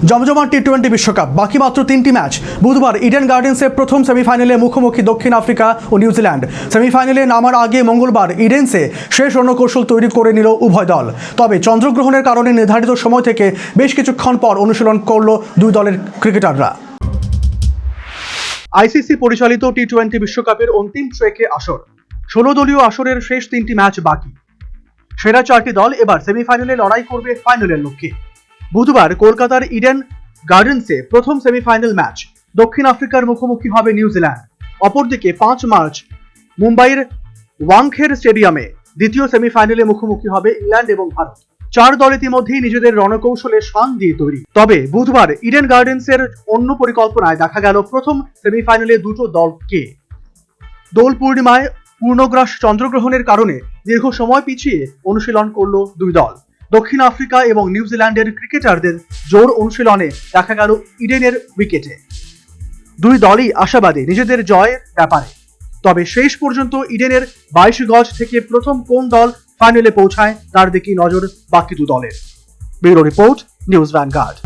জমজমাট টি-20 বিশ্বকাপ, বাকি মাত্র 3টি ম্যাচ। বুধবার ইডেন গার্ডেন্সে প্রথম সেমিফাইনালে মুখোমুখি দক্ষিণ আফ্রিকা ও নিউজিল্যান্ড। সেমিফাইনালে নামার আগে মঙ্গলবার ইডেন্সে শেষ রণকৌশল তৈরি করে নিল উভয় দল। তবে চন্দ্রগ্রহণের কারণে নির্ধারিত সময় থেকে বেশ কিছুক্ষণ পর অনুশীলন করল দুই দলের ক্রিকেটাররা। আইসিসি পরিচালিত টি-20 বিশ্বকাপের অন্তিম ট্রেকে আসর। 16 দলীয় আসরের শেষ 3টি ম্যাচ বাকি। সেরা 4টি দল এবার সেমিফাইনালে লড়াই করবে ফাইনালের লক্ষ্যে। বুধবার কলকাতার ইডেন গার্ডেন্সে প্রথম সেমিফাইনাল ম্যাচ। দক্ষিণ আফ্রিকার মুখোমুখি হবে নিউজিল্যান্ড। অপরদিকে 5 মার্চ মুম্বাইয়ের ওয়াংখেড় স্টেডিয়ামে দ্বিতীয় সেমিফাইনালে মুখোমুখি হবে ইংল্যান্ড এবং ভারত। 4 দল ইতিমধ্যেই নিজেদের রণকৌশলে শান দিয়ে তৈরি। তবে বুধবার ইডেন গার্ডেন্সের অন্য পরিকল্পনায় দেখা গেল প্রথম সেমিফাইনালে দুটো দলকে। দোল পূর্ণিমায় পূর্ণগ্রাস চন্দ্রগ্রহণের কারণে দীর্ঘ সময় পিছিয়ে অনুশীলন করল দুই দল। দক্ষিণ আফ্রিকা এবং নিউজিল্যান্ডের ক্রিকেটারদের জোর অনুশীলনে দেখা গেল ইডেনের উইকেটে। দুই দলই আশাবাদী নিজেদের জয়ের ব্যাপারে। তবে শেষ পর্যন্ত ইডেনের 22 গজ থেকে প্রথম কোন দল ফাইনালে পৌঁছায় তার দিকেই নজর বাকি দু দলের। Bureau report, news vanguard.